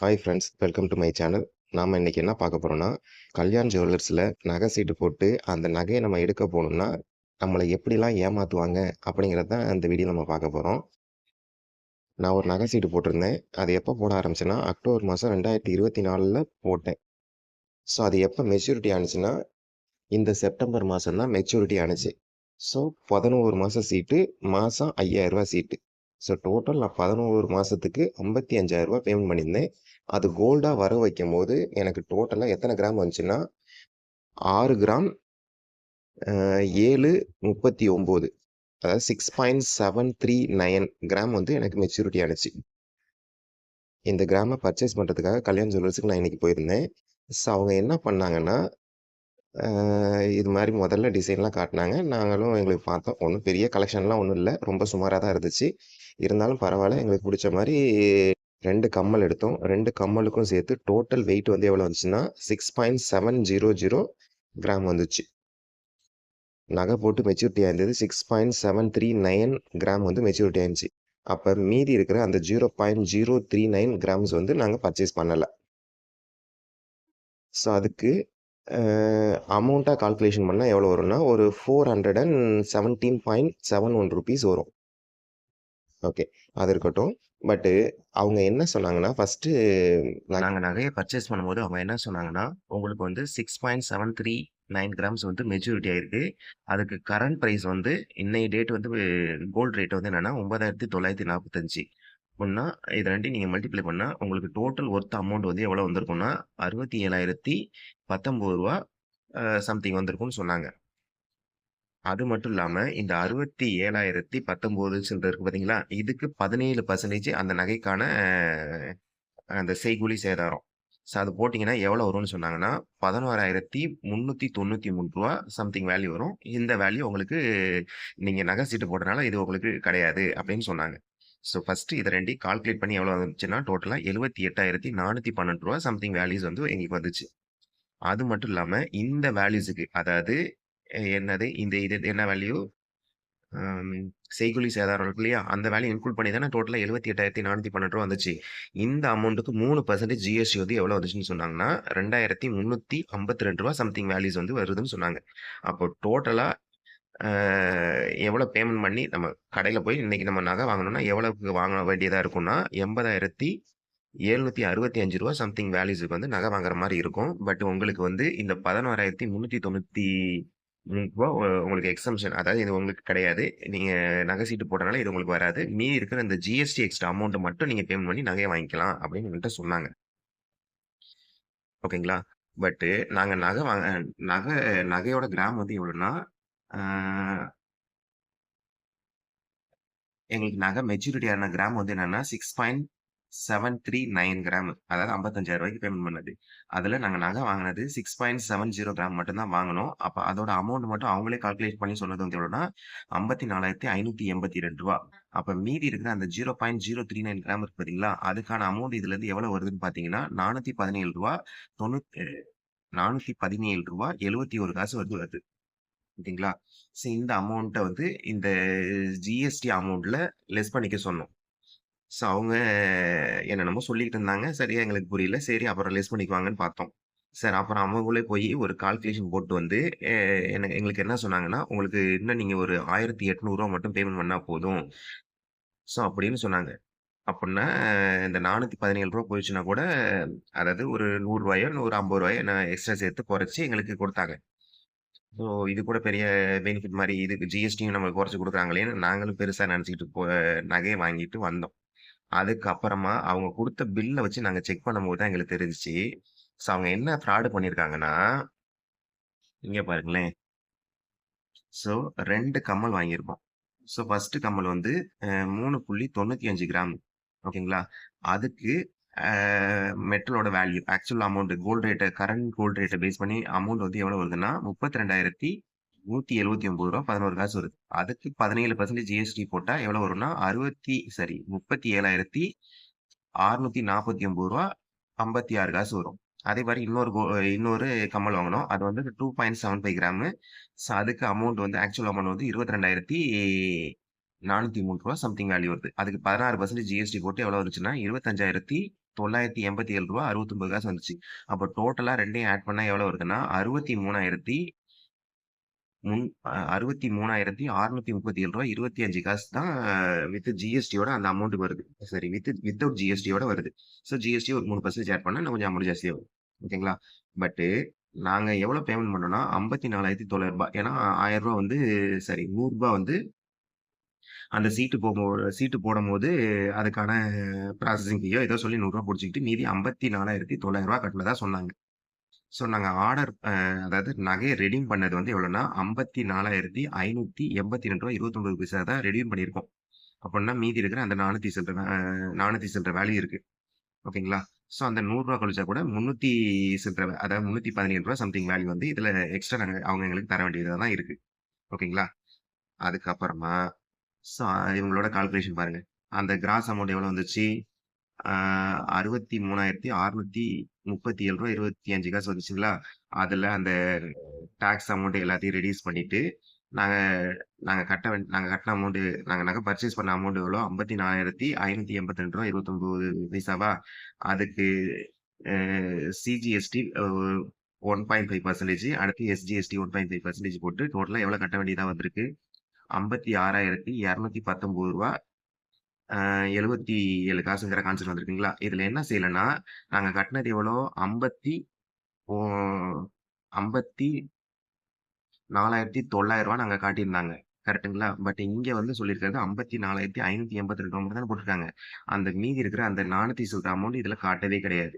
Hi friends, welcome to my channel. நாம் இன்றைக்கி என்ன பார்க்க போகிறோன்னா, கல்யாண் ஜுவல்லர்ஸில் நகை சீட்டு போட்டு அந்த நகையை நம்ம எடுக்க போகணும்னா நம்மளை எப்படிலாம் ஏமாற்றுவாங்க அப்படிங்கிறது தான் இந்த வீடியோ நம்ம பார்க்க போகிறோம். நான் ஒரு நகை சீட்டு போட்டிருந்தேன். அது எப்போ போட ஆரம்பிச்சேன்னா அக்டோபர் மாதம் 2024 போட்டேன். ஸோ அது எப்போ மெச்சூரிட்டி ஆனிச்சுன்னா இந்த செப்டம்பர் மாதம் தான் மெச்சூரிட்டி ஆனிச்சு. ஸோ 11 மாதம் சீட்டு, மாதம் 5000 சீட்டு. ஸோ டோட்டல் நான் 11 மாதத்துக்கு 55,000 பேமெண்ட் பண்ணியிருந்தேன். அது கோல்டாக வர வைக்கும் போது எனக்கு டோட்டலாக எத்தனை கிராம் வந்துச்சுன்னா 6 கிராம் 739, அதாவது 6.739 கிராம் வந்து எனக்கு மெச்சூரிட்டி ஆனிச்சு. இந்த கிராமை பர்ச்சேஸ் பண்ணுறதுக்காக கல்யாண் ஜுவல்லர்ஸுக்கு நான் இன்றைக்கி போயிருந்தேன். ஸோ அவங்க என்ன பண்ணாங்கன்னா, இது மாதிரி முதல்ல டிசைன்லாம் காட்டினாங்க. நாங்களும் எங்களுக்கு பார்த்தோம். ஒன்றும் பெரிய கலெக்ஷன்லாம் ஒன்றும் இல்லை, ரொம்ப சுமாராக தான் இருந்துச்சு. இருந்தாலும் பரவாயில்ல, எங்களுக்கு பிடிச்ச மாதிரி 2 கம்மல் எடுத்தோம். 2 கம்மலுக்கும் சேர்த்து டோட்டல் வெயிட் வந்து எவ்வளோ வந்துச்சுன்னா 6.700 கிராம் வந்துச்சு. நகை போட்டு மெச்சூரிட்டி ஆயிருந்தது 6.739 கிராம் வந்து மெச்சூரிட்டி ஆயிருந்துச்சு. அப்போ மீதி இருக்கிற அந்த 0.039 கிராம்ஸ் வந்து நாங்கள் பர்ச்சேஸ் பண்ணலை. ஸோ அதுக்கு அமௌண்ட்டாக கால்குலேஷன் பண்ணால் எவ்வளோ வரும்னா ஒரு 417.71 ருபீஸ் வரும். ஓகே, அது இருக்கட்டும். பட்டு அவங்க என்ன சொன்னாங்கன்னா, ஃபஸ்ட்டு நாங்கள் நகையை பர்ச்சேஸ் பண்ணும்போது அவங்க என்ன சொன்னாங்கன்னா, உங்களுக்கு வந்து 6.739 கிராம்ஸ் வந்து மெச்சூரிட்டி ஆயிருக்கு. அதுக்கு கரண்ட் ப்ரைஸ் வந்து இன்னைய டேட் வந்து கோல்டு ரேட் வந்து என்னென்னா 9,945. அப்படின்னா இது ரெண்டையும் நீங்கள் மல்டிப்ளை பண்ணால் உங்களுக்கு டோட்டல் ஒர்த் அமௌண்ட் வந்து எவ்வளோ வந்திருக்கும்னா 67,019 சம்திங் வந்திருக்கும்னு சொன்னாங்க. அது மட்டும் இல்லாம இந்த 67,019 சில்லற இருக்கு பார்த்தீங்களா? இதுக்கு 17% அந்த நகைக்கான அந்த செய்கூலி சேதாரம். ஸோ அது போட்டீங்கன்னா எவ்வளோ வரும்னு சொன்னாங்கன்னா, ரூ. 11,393 சம்திங் வேல்யூ வரும். இந்த வேல்யூ உங்களுக்கு நீங்க நகை சீட்டு போட்டனால இது உங்களுக்கு கிடையாது அப்படின்னு சொன்னாங்க. ஸோ ஃபர்ஸ்ட்டு இத 2யும் கால்குலேட் பண்ணி எவ்வளோ வந்துச்சுன்னா, டோட்டலா ரூ. 78,412 சம்திங் வேல்யூஸ் வந்து எங்களுக்கு வந்துச்சு. அது மட்டும் இல்லாம இந்த வேல்யூஸுக்கு அதாவது என்னது இது என்ன வேல்யூ? செய்கூலி சேதாரம் இருக்கு இல்லையா? அந்த வேல்யூ இன்க்ளூட் பண்ணி தானே டோட்டலா ரூ. 78,412 வந்துச்சு. இந்த அமௌண்ட்டுக்கு 3% ஜிஎஸ்டி வந்து எவ்வளோ வந்துச்சுன்னு சொன்னாங்கன்னா, ரூ. 2,352 சம்திங் வேல்யூஸ் வந்து வருதுன்னு சொன்னாங்க. அப்போ டோட்டலா எவ்வளோ பேமெண்ட் பண்ணி நம்ம கடையில போய் இன்னைக்கு நம்ம நகை வாங்கணும்னா எவ்வளவுக்கு வாங்க வேண்டியதா இருக்கும்னா, ரூ. 80,765 சம்திங் வேல்யூஸுக்கு வந்து நகை வாங்குற மாரி இருக்கும். பட் உங்களுக்கு வந்து இந்த ரூ. 11,393 உங்களுக்கு எக்ஸம்ஷன், அதாவது இது உங்களுக்கு கிடையாது. நீங்க நகை சீட்டு போட்டனால இது உங்களுக்கு வராது. மீதி இருக்கிற இந்த ஜிஎஸ்டி எக்ஸ்ட்ரா அமௌண்ட் மட்டும் நீங்க பேமெண்ட் பண்ணி நகைய வாங்கிக்கலாம் அப்படின்னு எங்கள்ட்ட சொன்னாங்க. ஓகேங்களா? பட்டு நாங்க நகை நகையோட கிராம் வந்து எவ்வளோன்னா, ஆ எங்களுக்கு நகை மெச்சூரிட்டி ஆன கிராம் வந்து என்னன்னா 6.739 கிராம். அதாவது ரூ. 55,000 பேமெண்ட் பண்ணது. அதுல நாங்க நகை வாங்குனது 6.70 கிராம் மட்டும் தான் வாங்குனோம். அப்ப அதோட அமௌண்ட் மட்டும் அவங்களே கால்குலேட் பண்ணி சொன்னது வந்து எவ்வளோன்னா, ரூ. 54,582. அப்ப மீதி இருக்கிற அந்த 0.039 கிராம் இருக்கு பார்த்தீங்களா? அதுக்கான அமௌண்ட் இதுலருந்து எவ்வளோ வருதுன்னு பார்த்தீங்கன்னா, ரூ. 417 417.71 வருது. ஓகேங்களா? ஸோ இந்த அமௌண்ட்ட வந்து இந்த ஜிஎஸ்டி அமௌண்ட்ல லெஸ் பண்ணிக்க சொன்னோம். ஸோ அவங்க என்னென்னமோ சொல்லிட்டு இருந்தாங்க. சரியா எங்களுக்கு புரியல. சரி அப்புறம் லெஸ் பண்ணிக்குவாங்கன்னு பார்த்தோம். சரி அப்புறம் அவங்களே போய் ஒரு கால்குலேஷன் போட்டு வந்து எ எங்களுக்கு என்ன சொன்னாங்கன்னா, உங்களுக்கு இன்னும் நீங்க ஒரு ரூ. 1,800 மட்டும் பேமெண்ட் பண்ணா போதும். ஸோ அப்படின்னு சொன்னாங்க. அப்புட்ன்னா இந்த ரூ. 417 போயிருச்சுன்னா கூட, அதாவது ஒரு ரூ. 100 ஒரு ரூ. 50 நான் எக்ஸ்ட்ரா சேர்த்து குறைச்சு எங்களுக்கு குடுத்தாங்க. ஸோ இது கூட பெரிய பெனிஃபிட் மாரி இதுக்கு ஜிஎஸ்டியும் நம்மளுக்கு குறைச்சு குடுக்குறாங்களேன்னு நாங்களும் பெருசா நெனச்சுக்கிட்டு நகைய வாங்கிட்டு வந்தோம். அதுக்கப்புறமா அவங்க குடுத்த பில்ல வச்சு நாங்க செக் பண்ணும்போது தான் எங்களுக்கு தெரிஞ்சுச்சு. ஸோ அவங்க என்ன ஃப்ராடு பண்ணியிருக்காங்கன்னா, இங்க பாருங்களேன். ஸோ 2 கம்மல் வாங்கியிருக்கோம். ஸோ ஃபர்ஸ்ட் கம்மல் வந்து 3.95 கிராம். ஓகேங்களா? அதுக்கு அ மெட்டலோட வேல்யூ ஆக்சுவல் அமௌண்ட் கோல்ட் ரேட்ட கரண்ட் கோல்ட் ரேட்ட பேஸ் பண்ணி அமௌண்ட் வந்து எவ்வளோ வருதுன்னா, ரூ. 32,179 11 காசு வருது. அதுக்கு 17% ஜிஎஸ்டி போட்டா எவ்வளோ வரும்னா, 37,649 56 காசு வரும். அதே மாரி இன்னொரு கம்மல் வாங்குனோம். அது வந்து 2.75 கிராமு. ஸோ அதுக்கு அமௌண்ட் வந்து ஆக்சுவல் அமௌண்ட் வந்து ரூ. 22,403 சம்திங் வேல்யூ வருது. அதுக்கு 16% ஜிஎஸ்டி போட்டு எவ்வளோ வந்துச்சுன்னா, 25,000 987 ரூ. 69 வந்துச்சு. அப்ப டோட்டலா 2யும் ஆட் பண்ணா எவ்வளோ வருதுன்னா, 63,000 முன் 63,637 ரூ. 25 தான் வித் ஜிஎஸ்டியோட அந்த அமௌண்ட் வருது. சரி வித்தவுட் ஜிஎஸ்டியோட வருது. ஸோ ஜிஎஸ்டி ஒரு 3% ஆட் பண்ணா இன்னும் கொஞ்சம் அமௌண்ட் ஜாஸ்தியா வரும். ஓகேங்களா? பட்டு நாங்க எவ்வளோ பேமெண்ட் பண்ணோம்னா, ரூ. 54,900 ஏன்னா ரூ. 1000 வந்து சாரி ரூ. 100 வந்து அந்த சீட்டு போடும்போது அதுக்கான ப்ராசஸிங் ஃபீயோ ஏதோ சொல்லி ரூ. 100 புடிச்சுக்கிட்டு மீதி ரூ. 54,900 கட்டினதா சொன்னாங்க. ஸோ நாங்க அதாவது நகைய ரெடீம் பண்ணது வந்து எவ்வளோன்னா, ரூ. 54,582.29 தான் ரெடீம் பண்ணியிருக்கோம். அப்பன்னா மீதி இருக்கிற அந்த 400 சில்ற வேல்யூ இருக்கு. ஓகேங்களா? ஸோ அந்த ரூ. 100 கழிச்சா கூட 300 சில்ற அதாவது ரூ. 317 சம்திங் வேல்யூ வந்து இதுல எக்ஸ்ட்ரா அவங்க எங்களுக்கு தர வேண்டியதா தான் இருக்கு. ஓகேங்களா? அதுக்கப்புறமா ஸோ இவங்களோட கால்குலேஷன் பாருங்க. அந்த கிராஸ் அமௌண்ட் எவ்வளோ வந்துச்சு? ரூ. 63,637.25 வந்துச்சுங்களா? அதுல அந்த டாக்ஸ் அமௌண்ட் எல்லாத்தையும் ரெடியூஸ் பண்ணிட்டு, நாங்க நாங்க கட்டின அமௌண்ட் நாங்க நகை பர்ச்சேஸ் பண்ண அமௌண்ட் எவ்வளோ? ரூ. 54,582.29 அதுக்கு சிஜிஎஸ்டி 1.5% அடுத்து எஸ்ஜிஎஸ்டி 1.5% போட்டு டோட்டலா எவ்வளோ கட்ட வேண்டியதா வந்திருக்கு? ரூ. 56,219 77 காசுங்கிற கான்செப்ட் வந்திருக்குங்களா? இதுல என்ன செய்யலன்னா, நாங்க கட்டினது எவ்வளோ? ஓ 54,900 நாங்க காட்டியிருந்தாங்க. கரெக்ட்டுங்களா? பட் இங்க வந்து சொல்லியிருக்கிறது 54,582 தானே போட்டிருக்காங்க. அந்த மீதி இருக்கிற அந்த 400 சில்ற அமௌண்ட் இதுல காட்டவே கிடையாது.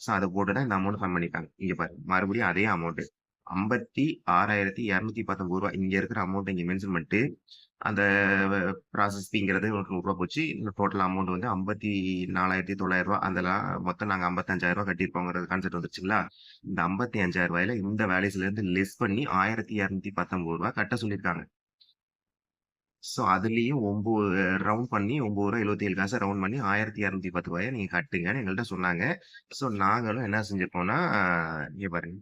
ஸோ அத போட்டு தான் இந்த அமௌண்ட் ஃபண்ட் பண்ணியிருக்காங்க. இங்க பாருங்க. மறுபடியும் அதே அமௌண்ட். ரூ. 56,219 இங்க இருக்கிற அமௌண்ட்ட இங்க மென்ஷன் பண்ணிட்டு, அந்த ப்ராசஸ் ஃபீங்கிறது ஒரு ரூ. 100 போச்சு. இந்த டோட்டல் அமௌண்ட் வந்து ரூ. 54,900 அதெல்லாம் மொத்தம் நாங்க ரூ. 55,000 கட்டியிருப்போங்கிற கான்செப்ட் வந்துருச்சுங்களா? இந்த ரூ. 55,000 இந்த வேல்யூஸ்ல இருந்து லெஸ் பண்ணி ரூ. 1,219 கட்ட சொல்லியிருக்காங்க. ஸோ அதுலயும் 9 ரவுண்ட் பண்ணி ரூ. 9.77 ரவுண்ட் பண்ணி ரூ. 1,210 நீங்க கட்டுங்கன்னு எங்கள்ட்ட சொன்னாங்க. ஸோ நாங்களும் என்ன செஞ்சிருக்கோம்னா, இங்க பாருங்க.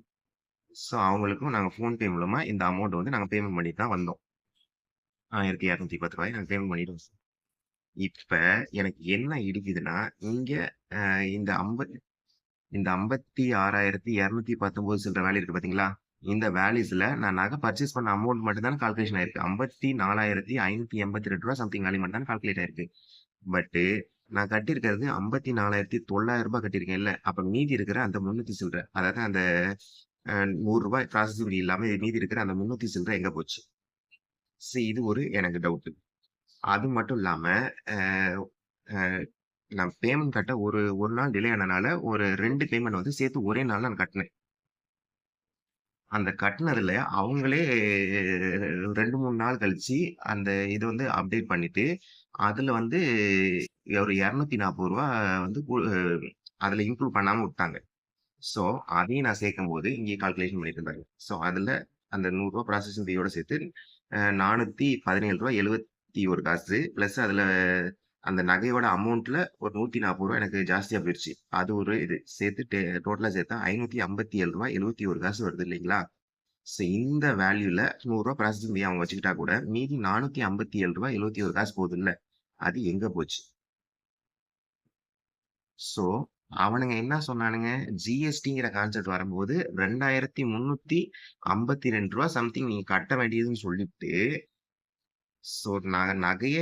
ஸோ அவங்களுக்கும் நாங்க ஃபோன்பே மூலமா இந்த அமௌண்ட் வந்து நாங்க பேமெண்ட் பண்ணிட்டு தான் வந்தோம். ரூ. 1,210 நாங்க பேமெண்ட் பண்ணிட்டோம். இப்ப எனக்கு என்ன இடிக்குதுன்னா, இங்க அ இந்த 56,219 சில்ற வேல்யூ இருக்கு பார்த்தீங்களா? இந்த வேல்யூஸ்ல நான் நகை பர்ச்சேஸ் பண்ண அமௌண்ட் மட்டும் தானே கால்குலேஷன் ஆயிருக்கு. ரூ. 54,582 சம்திங் வேல்யூ மட்டும் தானே கால்குலேட் ஆயிருக்கு. பட்டு நான் கட்டியிருக்கிறது ரூ. 54,900 கட்டியிருக்கேன்ல. அப்ப மீதி இருக்கிற அந்த 300 சில்ற அதாவது அந்த ரூ. 100 ப்ராசஸிங் ஃபீ இல்லாம மீதி இருக்கிற அந்த 300 சில்ற எங்க போச்சு? இது ஒரு எனக்கு டவுட். அது மட்டும் இல்லாம, அ அ நான் பேமெண்ட் கட்ட ஒரு நாள் டிலே ஆனனால, ஒரு 2 பேமெண்ட் வந்து சேர்த்து ஒரே நாள்ல நான் கட்டுனேன். அந்த கட்டுனதுல அவங்களே 2, 3 நாள் கழிச்சு, அந்த இது வந்து அப்டேட் பண்ணிட்டு, அதுல வந்து ஒரு ரூ. 240 வந்து அதுல இன்க்ளூட் பண்ணாம விட்டாங்க. ஸோ, அதையும் நான் சேர்க்கும்போது, இங்கே கால்குலேஷன் பண்ணிட்டு இருந்தாங்க. ஸோ, அதுல அந்த ரூ. 100 ப்ராசஸிங் ஃபீயோட சேர்த்து ரூ. 417.71 பிளஸ் அதுல அந்த நகையோட அமௌண்ட்ல ஒரு ரூ. 140 எனக்கு ஜாஸ்தியா போயிருச்சு. அது ஒரு இது. சேர்த்து டோட்டலா சேர்த்தா ரூ. 557.71 வருது இல்லைங்களா? ஸோ, இந்த வேல்யூல ரூ. 100 ப்ராசஸிங் ஃபீ அவங்க வச்சுக்கிட்டா கூட, மீதி ரூ. 457.71 போகுதுல்ல. அது எங்க போச்சு? ஸோ, அவனுங்க என்ன சொன்னானுங்க, ஜிஎஸ்டிங்கிற கான்செப்ட் வரும்போது ரூ. 2,352 சம்திங் நீங்க கட்ட வேண்டியதுன்னு சொல்லிட்டு, ஸோ நான் நகைய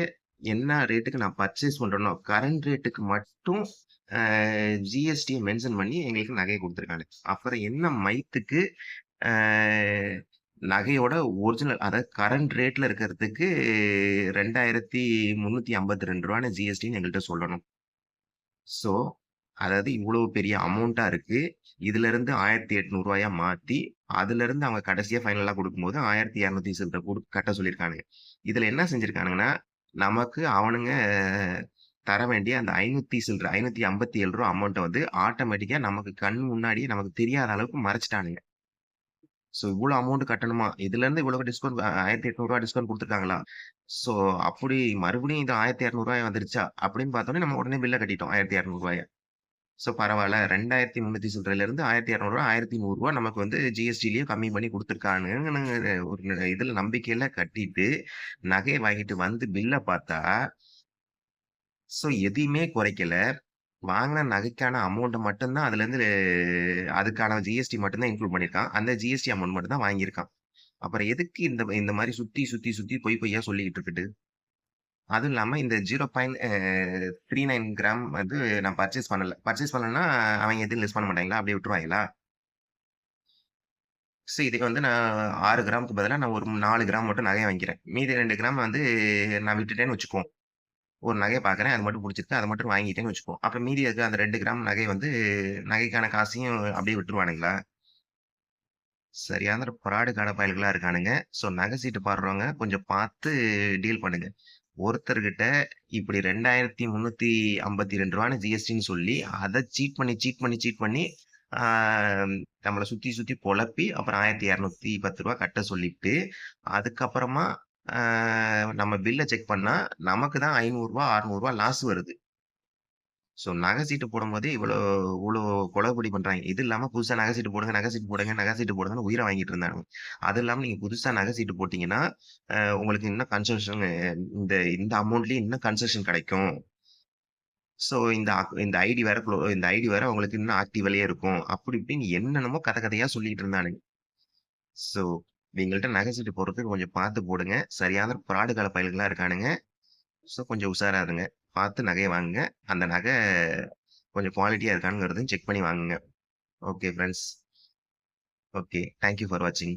என்ன ரேட்டுக்கு நான் பர்ச்சேஸ் பண்றேனோ, கரண்ட் ரேட்டுக்கு மட்டும் ஜிஎஸ்டிய மென்ஷன் பண்ணி எங்களுக்கு நகைய குடுத்துருக்கானுங்க. அப்புறம் என்ன மயித்துக்கு அ நகையோட ஒரிஜினல் அதாவது கரண்ட் ரேட்ல இருக்கிறதுக்கு ரூ. 2,352 ஜிஎஸ்டின்னு எங்கள்ட்ட சொல்லணும். ஸோ, அதாவது இவ்வளவு பெரிய அமௌண்ட்டா இருக்கு. இதுலருந்து ரூ. 1,800 மாத்தி, அதுலருந்து அவங்க கடைசியா ஃபைனலா குடுக்கும்போது 1,200 சில்ற கட்ட சொல்லியிருக்கானுங்க. இதுல என்ன செஞ்சிருக்கானுங்கன்னா, நமக்கு அவனுங்க தர வேண்டிய அந்த 500 சில்ற ரூ. 557 அமௌண்ட்ட வந்து ஆட்டோமேட்டிக்கா நமக்கு கண் முன்னாடியே நமக்கு தெரியாத அளவுக்கு மறைச்சுட்டானுங்க. ஸோ இவ்வளோ அமௌண்ட் கட்டணுமா? இதுலருந்து இவ்வளவு டிஸ்கவுண்ட் ரூ. 1,800 டிஸ்கவுண்ட் குடுத்துருக்காங்களா? ஸோ அப்படி மறுபடியும் இது ரூ. 1,200 வந்துருச்சா? அப்படின்னு பார்த்தோனே நம்ம உடனே பில்ல கட்டிட்டோம் ரூ. 1,200. ஸோ பரவால்ல. 2,300 சில்லறையிலிருந்து ரூ. 1,200 ரூ. 1,100 நமக்கு வந்து ஜிஎஸ்டிலயும் கம்மி பண்ணி குடுத்துருக்கானுங்கன்னு ஒரு இதுல நம்பிக்கையில கட்டிட்டு, நகைய வாங்கிட்டு வந்து பில்ல பார்த்தா, ஸோ எதையுமே குறைக்கல. வாங்குன நகைக்கான அமௌண்ட்ட மட்டும் தான் அதுலேருந்து அதுக்கான ஜிஎஸ்டி மட்டும் தான் இன்க்ளூட் பண்ணியிருக்கான். அந்த ஜிஎஸ்டி அமௌண்ட் மட்டும் தான் வாங்கியிருக்கான். அப்புறம் எதுக்கு இந்த இந்த மாரி சுத்தி, சுத்தி, சுத்தி பொய் பொய்யா சொல்லிக்கிட்டு இருக்கட்டு? அதுவும் இல்லாம இந்த 0.39 கிராம் வந்து நான் பர்ச்சேஸ் பண்ணல. பர்ச்சேஸ் பண்ணலன்னா, அவங்க எதுவும் லெஸ் பண்ண மாட்டாங்களா? அப்படியே விட்டுருவாங்களா? இதுக்கு வந்து நான் 6 கிராமுக்கு பதிலா நான் ஒரு 4 கிராம் மட்டும் நகை வாங்கிக்கிறேன். மீதி 2 கிராம் வந்து நான் விட்டுட்டேன்னு வச்சுக்குவோம். ஒரு நகைய பார்க்குறேன். அது மட்டும் புடிச்சிருக்கு. அத மட்டும் வாங்கிட்டேன்னு வச்சுக்குவோம். அப்புறம் மீதி இருக்க அந்த 2 கிராம் நகை வந்து நகைக்கான காசையும் அப்படியே விட்டுருவானுங்களா? சரியான ஃப்ராடுக்கார பயல்களா இருக்கானுங்க. நகை சீட்டு போடுறவங்க கொஞ்சம் பார்த்து டீல் பண்ணுங்க. ஒருத்தர்கிட்ட இப்படி ரூ. 2352 ஜிஎஸ்டின்னு சொல்லி, அத சீட் பண்ணி, சீட் பண்ணி, சீட் பண்ணி, ஆ நம்மள சுத்தி, சுத்தி பொழப்பி, அப்புறம் ரூ. 1210 கட்ட சொல்லிட்டு, அதுக்கப்புறமா ஆ நம்ம பில்ல செக் பண்ணா, நமக்கு தான் ரூ. 500 ரூ. 600 லாஸ் வருது. நகை சீட்டு போடும்போதே இவ்ளோ கொலபடி பண்றாங்க. இது இல்லாம புதுசா நகை சீட்டு போடுங்க, நகை சீட்டு போடுங்க, நகை சீட்டு போடுங்கன்னு உயிர வாங்கிட்டு இருந்தானுங்க. அது இல்லாம நீங்க புதுசா நகை சீட்டு போட்டீங்கன்னா, உங்களுக்கு இன்னும் கன்செஷன் இந்த இந்த அமௌண்ட்லயே இன்னும் கன்செஷன் கிடைக்கும். இந்த ஐடி வேற இந்த ஐடி வேற உங்களுக்கு இன்னும் ஆக்டிவ்லயே இருக்கும். அப்படி இப்படின்னு என்னென்னமோ கத கதையா சொல்லிட்டு இருந்தானுங்க. ஸோ இவங்கள்ட்ட நகை சீட்டு போடுறதுக்கு கொஞ்சம் பார்த்து போடுங்க. சரியான ஃப்ராடுகார பயலுகளா இருக்கானுங்க. கொஞ்சம் உஷாரா இருங்க. பார்த்து நகைய வாங்குங்க. அந்த நகை கொஞ்சம் குவாலிட்டியா இருக்காங்கிறதையும் செக் பண்ணி வாங்குங்க. Okay friends. Okay. Thank you for வாட்சிங்.